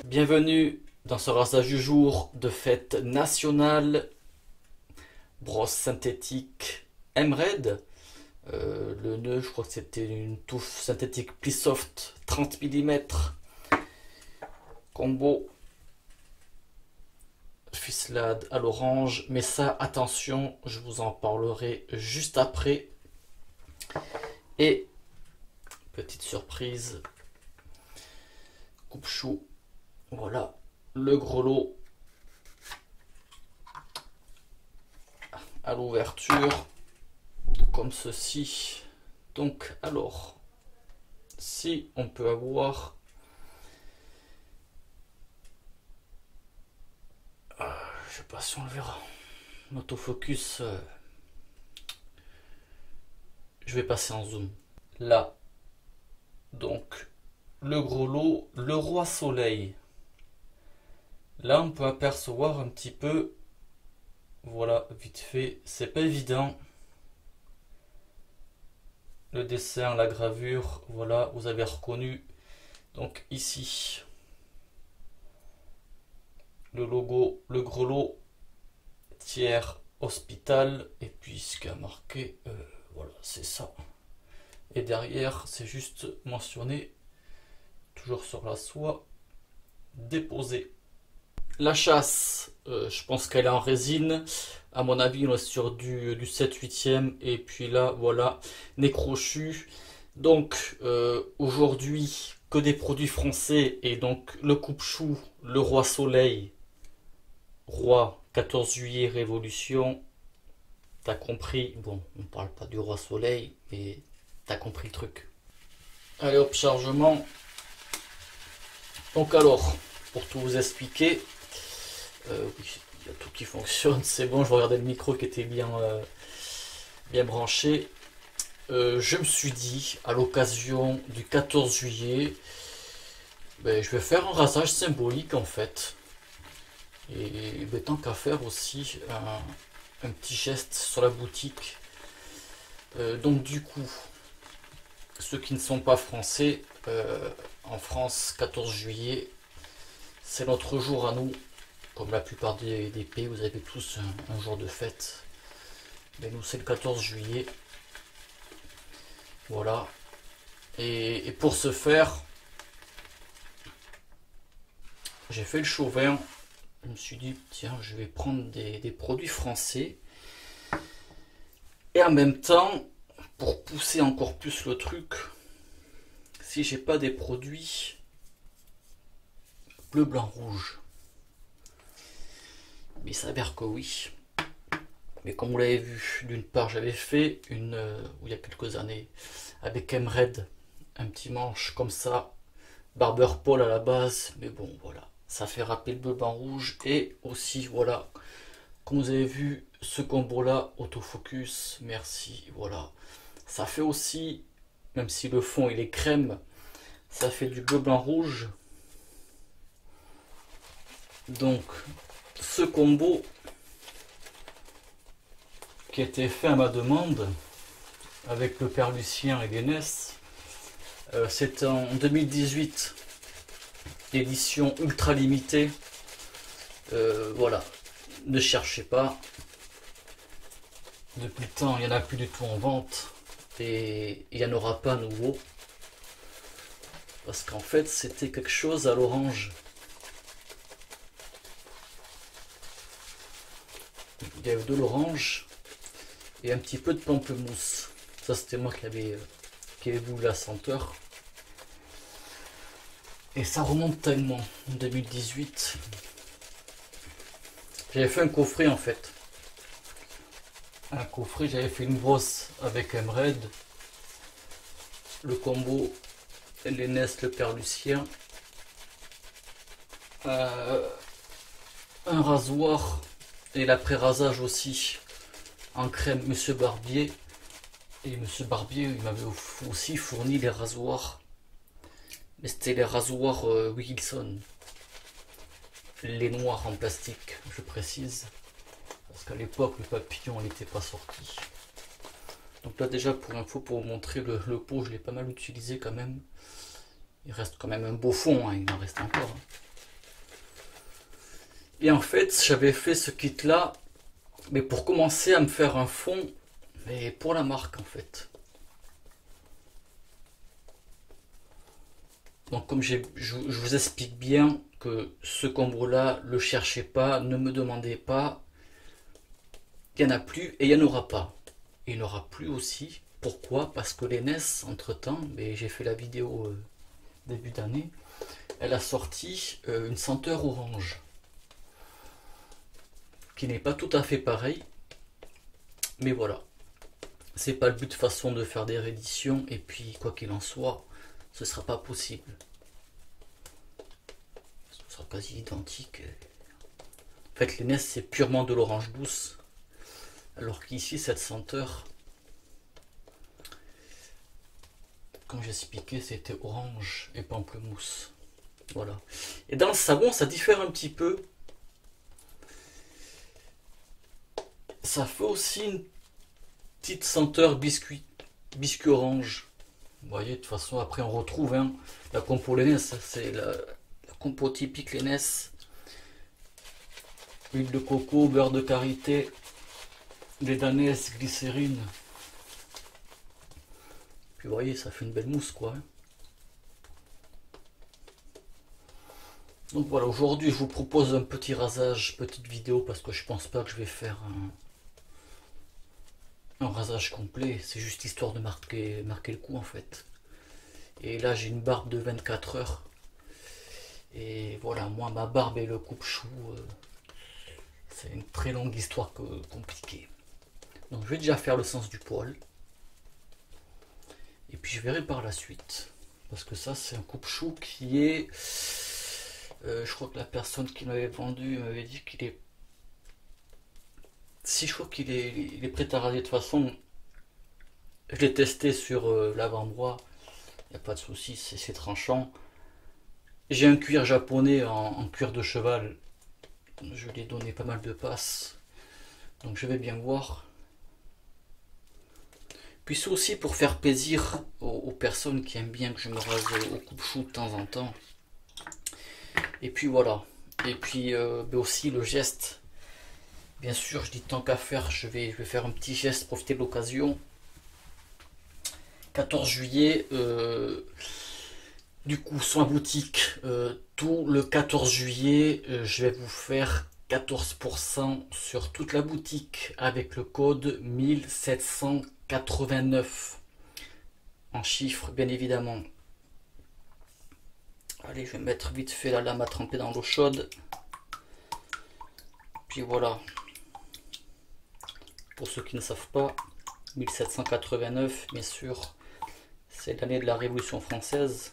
Bienvenue dans ce rasage du jour de fête nationale. Brosse synthétique Emerald. Le nœud, je crois que c'était une touffe synthétique Plissoft 30 mm. Combo ficelade à l'orange. Mais ça, attention, je vous en parlerai juste après. Et petite surprise, coupe-chou. Voilà le gros lot à l'ouverture, comme ceci. Donc, alors, si on peut avoir, je sais pas si on le verra, l'autofocus, je vais passer en zoom. Là, donc, le gros lot, le roi soleil. Là, on peut apercevoir un petit peu, voilà, vite fait, c'est pas évident. Le dessin, la gravure, voilà, vous avez reconnu. Donc ici, le logo, le gros lot, tiers hospital, et puis ce qui a marqué, voilà, c'est ça. Et derrière, c'est juste mentionné, toujours sur la soie, déposé. La chasse, je pense qu'elle est en résine. À mon avis, on est sur du 7/8e. Et puis là, voilà, nez crochu. Donc, aujourd'hui, que des produits français. Et donc, le coupe-chou, le roi soleil. Roi, 14 juillet, révolution. T'as compris. Bon, on parle pas du roi soleil, mais t'as compris le truc. Allez, hop, chargement. Donc alors, pour tout vous expliquer, oui, il y a tout qui fonctionne, c'est bon, je regardais le micro qui était bien branché. Je me suis dit, à l'occasion du 14 juillet, ben, je vais faire un rasage symbolique en fait. Et ben, tant qu'à faire aussi un petit geste sur la boutique. Donc du coup, ceux qui ne sont pas français, en France, 14 juillet, c'est notre jour à nous. Comme la plupart des pays, vous avez tous un jour de fête. Mais nous, c'est le 14 juillet. Voilà. Et pour ce faire, j'ai fait le chauvin. Je me suis dit, tiens, je vais prendre des produits français. Et en même temps, pour pousser encore plus le truc, si j'ai pas des produits bleu, blanc, rouge. Mais il s'avère que oui. Mais comme vous l'avez vu, d'une part, j'avais fait une, il y a quelques années, avec Emerald, un petit manche comme ça, Barber Paul à la base, mais bon, voilà, ça fait rappeler le bleu, blanc, rouge, et aussi, voilà, comme vous avez vu, ce combo-là, autofocus, merci, voilà, ça fait aussi, même si le fond il est crème, ça fait du bleu, blanc, rouge, donc, ce combo qui a été fait à ma demande avec le père Lucien et l'Énès, c'est en 2018, édition ultra limitée. Voilà, ne cherchez pas. Depuis le temps, il n'y en a plus du tout en vente et il n'y en aura pas à nouveau. Parce qu'en fait, c'était quelque chose à l'orange. Il y avait de l'orange et un petit peu de pamplemousse. Ça, c'était moi qui avait voulu la senteur. Et ça remonte tellement. En 2018, j'avais fait un coffret en fait. Un coffret, j'avais fait une brosse avec Emerald, le combo l'Énès, le père Lucien, un rasoir et l'après-rasage aussi en crème Monsieur Barbier. Et Monsieur Barbier, il m'avait aussi fourni les rasoirs. Mais c'était les rasoirs Wilson. Les noirs en plastique, je précise. Parce qu'à l'époque, le papillon n'était pas sorti. Donc là déjà, pour info, pour vous montrer le pot, je l'ai pas mal utilisé quand même. Il reste quand même un beau fond, hein, il en reste encore. Hein. Et en fait, j'avais fait ce kit là, mais pour commencer à me faire un fond, mais pour la marque en fait. Donc comme je vous explique bien que ce combo là, le cherchez pas, ne me demandez pas, il n'y en a plus et il n'y en aura pas. Il n'y en aura plus aussi. Pourquoi? Parce que les NES, entre temps, j'ai fait la vidéo début d'année, elle a sorti une senteur orange, qui n'est pas tout à fait pareil, mais voilà. C'est pas le but de façon de faire des rééditions, et puis quoi qu'il en soit, ce sera pas possible. Ce sera quasi identique. En fait, les NES c'est purement de l'orange douce, alors qu'ici cette senteur, comme j'expliquais, c'était orange et pamplemousse. Voilà. Et dans le savon, ça diffère un petit peu. Ça fait aussi une petite senteur biscuit orange. Vous voyez, de toute façon, après on retrouve la compo Lennes, c'est la compo typique Lennes. Huile de coco, beurre de karité, lait d'ânesse, glycérine. Puis vous voyez, ça fait une belle mousse quoi. Donc voilà, aujourd'hui je vous propose un petit rasage, petite vidéo, parce que je pense pas que je vais faire un rasage complet, c'est juste histoire de marquer le coup en fait. Et là j'ai une barbe de 24 heures. Et voilà, moi ma barbe et le coupe-chou, c'est une très longue histoire compliquée. Donc je vais déjà faire le sens du poil. Et puis je verrai par la suite. Parce que ça c'est un coupe-chou qui est... je crois que la personne qui m'avait vendu m'avait dit qu'il est... Si je crois qu'il est, il est prêt à raser de toute façon. Je l'ai testé sur l'avant-bras. Il n'y a pas de souci, c'est tranchant. J'ai un cuir japonais en cuir de cheval. Je lui ai donné pas mal de passes. Donc je vais bien voir. Puis c'est aussi pour faire plaisir aux personnes qui aiment bien que je me rase au coupe-chou de temps en temps. Et puis voilà. Et puis aussi le geste. Bien sûr, je dis tant qu'à faire, je vais faire un petit geste, profiter de l'occasion. 14 juillet, du coup, sur la boutique, tout le 14 juillet, je vais vous faire 14% sur toute la boutique avec le code 1789 en chiffres, bien évidemment. Allez, je vais mettre vite fait la lame à tremper dans l'eau chaude. Puis voilà. Pour ceux qui ne savent pas, 1789, bien sûr, c'est l'année de la Révolution française.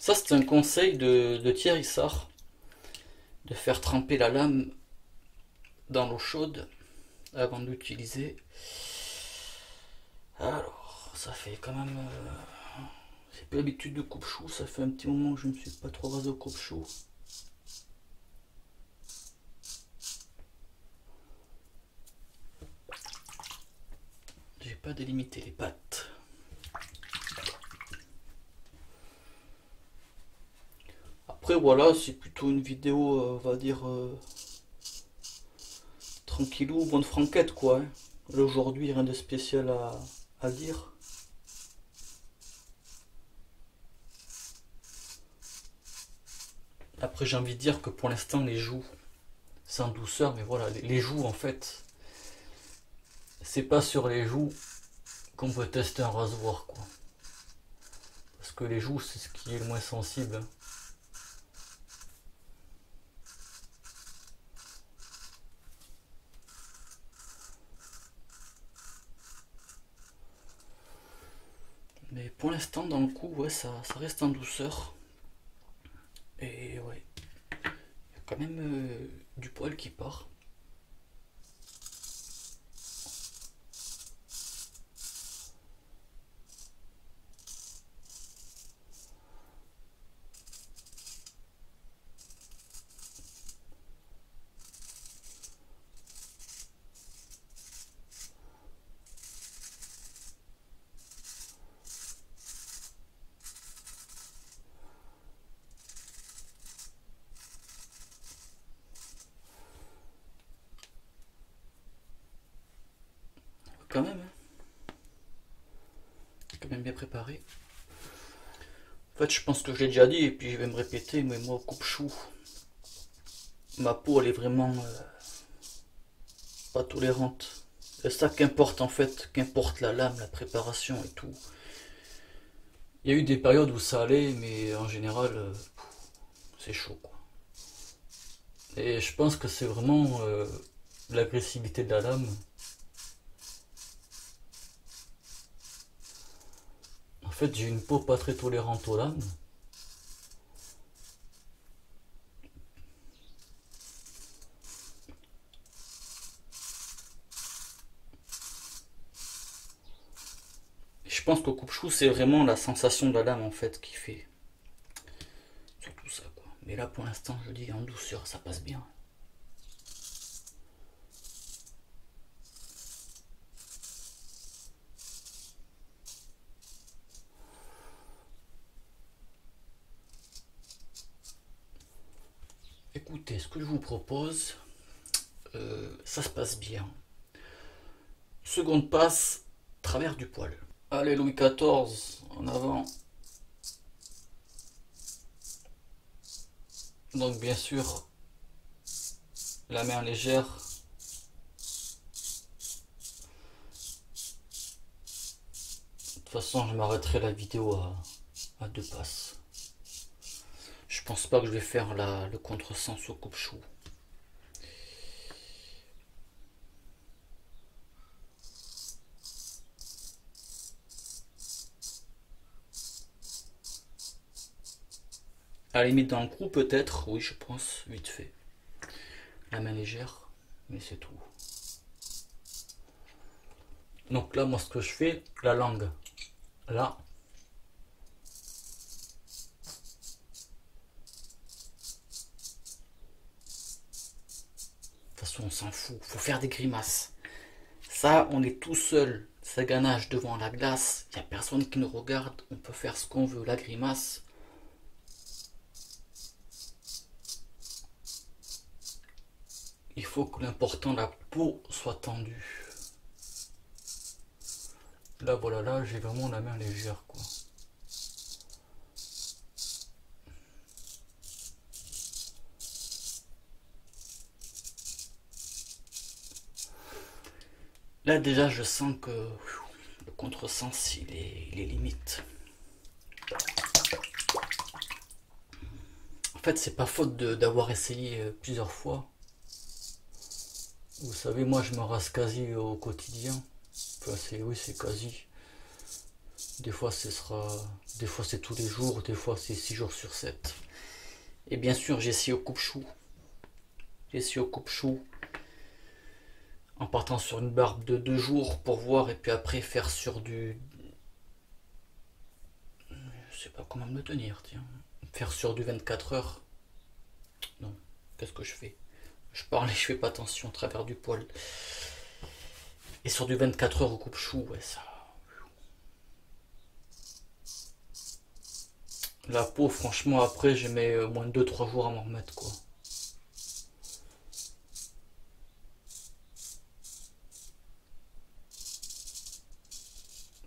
Ça, c'est un conseil de Thierry Sard, de faire tremper la lame dans l'eau chaude avant de l'utiliser. Alors, ça fait quand même... j'ai pas l'habitude de coupe-chou, ça fait un petit moment que je ne me suis pas trop rasé au coupe-chou. J'ai pas délimité les pattes. Après voilà, c'est plutôt une vidéo, on va dire, tranquillou, bonne franquette quoi. Là aujourd'hui, rien de spécial à dire. Après j'ai envie de dire que pour l'instant les joues, c'est en douceur, mais voilà, les joues en fait, c'est pas sur les joues qu'on peut tester un rasoir quoi. Parce que les joues c'est ce qui est le moins sensible. Mais pour l'instant dans le coup ouais ça reste en douceur. Et ouais, il y a quand même du poil qui part. quand même bien préparé. En fait, je pense que je l'ai déjà dit et puis je vais me répéter, mais moi, au coupe-chou, ma peau, elle est vraiment pas tolérante. C'est ça qu'importe en fait, qu'importe la lame, la préparation et tout. Il y a eu des périodes où ça allait, mais en général, c'est chaud quoi. Et je pense que c'est vraiment l'agressivité de la lame. En fait, j'ai une peau pas très tolérante aux lames. Je pense qu'au coupe-chou, c'est vraiment la sensation de la lame en fait qui fait surtout ça quoi. Mais là, pour l'instant, je dis en douceur, ça passe bien. Écoutez, ce que je vous propose, ça se passe bien. Seconde passe, travers du poil. Allez, Louis XIV, en avant. Donc bien sûr, la main légère. De toute façon, je m'arrêterai la vidéo à deux passes. Je pense pas que je vais faire le contresens au coupe-chou. À la limite dans le cou peut-être, oui je pense, vite fait. La main légère, mais c'est tout. Donc là moi ce que je fais, la langue, là. De toute façon on s'en fout, faut faire des grimaces. Ça on est tout seul, ça ganache devant la glace, il n'y a personne qui nous regarde, on peut faire ce qu'on veut, la grimace. Il faut que l'important, la peau soit tendue. Là, voilà, là, j'ai vraiment la main légère, quoi. Là, déjà, je sens que le contresens, il est limite. En fait, c'est pas faute d'avoir essayé plusieurs fois. Vous savez, moi, je me rase quasi au quotidien. Enfin, oui, c'est quasi. Des fois, des fois, c'est tous les jours, des fois, c'est 6 jours sur 7. Et bien sûr, j'ai essayé au coupe-chou. J'ai essayé au coupe-chou en partant sur une barbe de 2 jours pour voir, et puis après faire sur du... Je sais pas comment me tenir, tiens. Faire sur du 24 heures. Non, qu'est-ce que je fais? Je parle et je fais pas attention à travers du poil. Et sur du 24 heures au coupe-chou, ouais, ça... La peau, franchement, après, je mets au moins 2-3 jours à m'en remettre, quoi.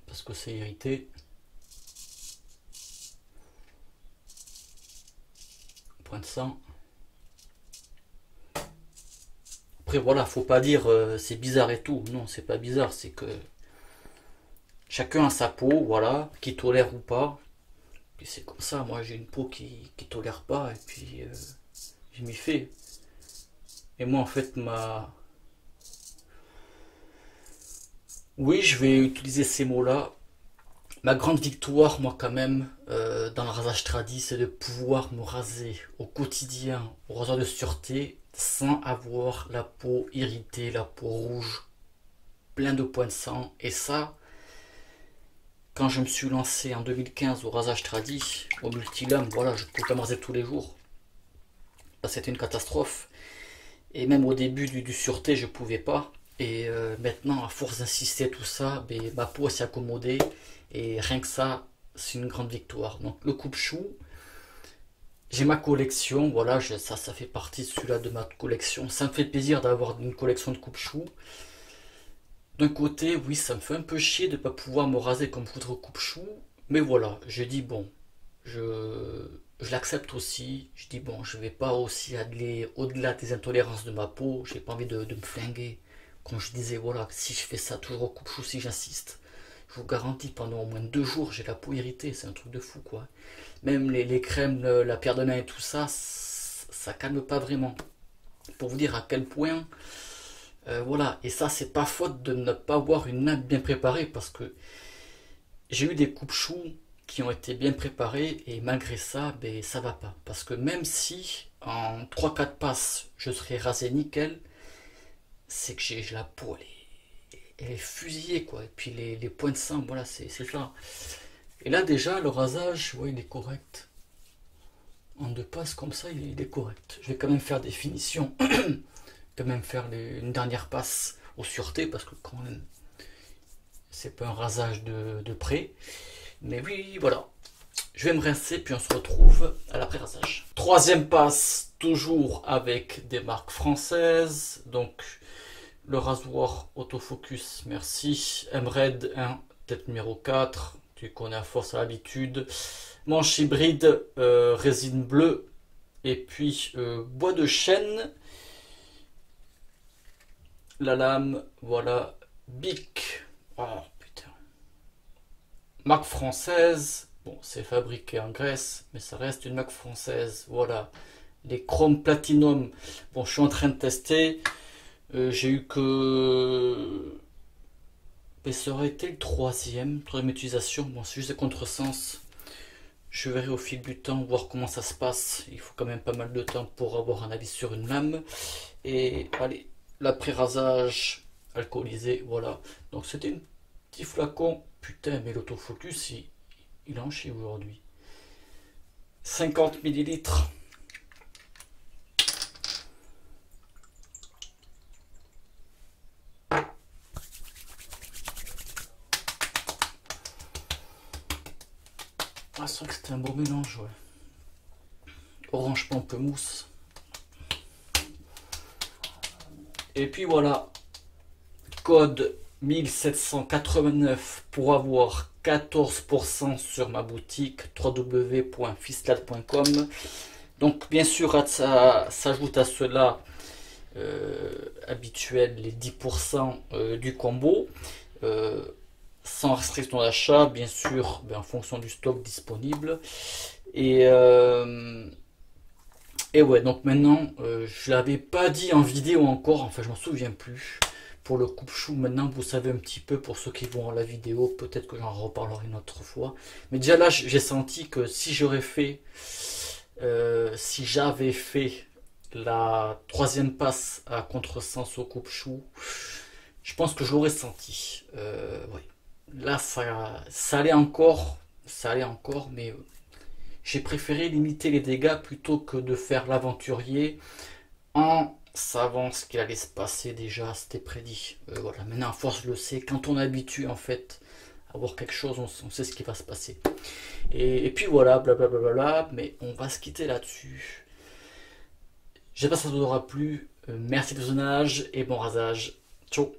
Parce que c'est irrité. Point de sang. Après, voilà, faut pas dire c'est bizarre et tout. Non, c'est pas bizarre, c'est que chacun a sa peau, voilà, qui tolère ou pas. Puis c'est comme ça, moi j'ai une peau qui tolère pas, et puis je m'y fais. Et moi en fait, oui, je vais utiliser ces mots-là. Ma grande victoire, moi quand même, dans le rasage tradi, c'est de pouvoir me raser au quotidien, au rasoir de sûreté, sans avoir la peau irritée, la peau rouge, plein de points de sang. Et ça, quand je me suis lancé en 2015 au rasage tradi, au multilame, voilà, je pouvais pas me raser tous les jours. C'était une catastrophe. Et même au début du sûreté, je pouvais pas. Et maintenant, à force d'insister tout ça, ben, ma peau s'est accommodée. Et rien que ça, c'est une grande victoire. Donc le coupe-chou, j'ai ma collection, voilà, ça fait partie de celui-là de ma collection. Ça me fait plaisir d'avoir une collection de coupe-chou. D'un côté, oui, ça me fait un peu chier de ne pas pouvoir me raser comme foutre coupe-chou, mais voilà, je dis bon, je l'accepte aussi. Je dis bon, je vais pas aussi aller au-delà des intolérances de ma peau, j'ai pas envie de me flinguer. Comme je disais, voilà, si je fais ça toujours au coupe-chou, si j'insiste, je vous garantis, pendant au moins 2 jours, j'ai la peau irritée, c'est un truc de fou quoi. Même les crèmes, la pierre de nain et tout ça, ça calme pas vraiment. Pour vous dire à quel point, voilà, et ça c'est pas faute de ne pas avoir une nappe bien préparée, parce que j'ai eu des coupes-choux qui ont été bien préparés et malgré ça, ben, ça va pas. Parce que même si en 3-4 passes je serais rasé nickel, c'est que j'ai la peau, elle est fusillée quoi. Et puis les points de sang, voilà, c'est ça. Et là déjà, le rasage, ouais, il est correct. En 2 passes comme ça, il est correct. Je vais quand même faire des finitions, quand même faire une dernière passe aux sûretés, parce que quand même, c'est pas un rasage de près. Mais oui, voilà. Je vais me rincer, puis on se retrouve à l'après-rasage. Troisième passe, toujours avec des marques françaises. Donc, le rasoir autofocus, merci. Mred 1, tête numéro 4. Tu connais à force à l'habitude. Manche hybride, résine bleue. Et puis, bois de chêne. La lame, voilà. Bic. Oh, putain. Marque française. Bon, c'est fabriqué en Grèce, mais ça reste une marque française. Voilà. Les chromes platinum. Bon, je suis en train de tester. J'ai eu que... Mais ça aurait été le troisième utilisation. Bon, c'est juste des contresens. Je verrai au fil du temps, voir comment ça se passe. Il faut quand même pas mal de temps pour avoir un avis sur une lame. Et allez, l'après-rasage alcoolisé, voilà. Donc c'était un petit flacon. Putain, mais l'autofocus, il en chie aujourd'hui. 50 millilitres. Ah, c'est vrai que c'était un beau mélange, ouais. Orange pamplemousse. Et puis voilà, code 1789 pour avoir 14% sur ma boutique www.fistlad.com. Donc bien sûr, ça s'ajoute à cela habituel les 10% du combo. Sans restriction d'achat, bien sûr, en fonction du stock disponible. Et ouais, donc maintenant, je l'avais pas dit en vidéo encore, enfin je m'en souviens plus. Pour le coupe-chou, maintenant vous savez un petit peu, pour ceux qui vont à la vidéo, peut-être que j'en reparlerai une autre fois. Mais déjà là, j'ai senti que si j'avais fait la troisième passe à contresens au coupe-chou, je pense que je l'aurais senti. Ouais. Là, ça allait encore, mais j'ai préféré limiter les dégâts plutôt que de faire l'aventurier en savant ce qu'il allait se passer déjà, c'était prédit. Voilà, maintenant, à force, je le sais. Quand on est habitué, en fait, à voir quelque chose, on sait ce qui va se passer. Et puis voilà, blablabla, mais on va se quitter là-dessus. J'espère que ça vous aura plu. Merci de visionnage et bon rasage. Ciao.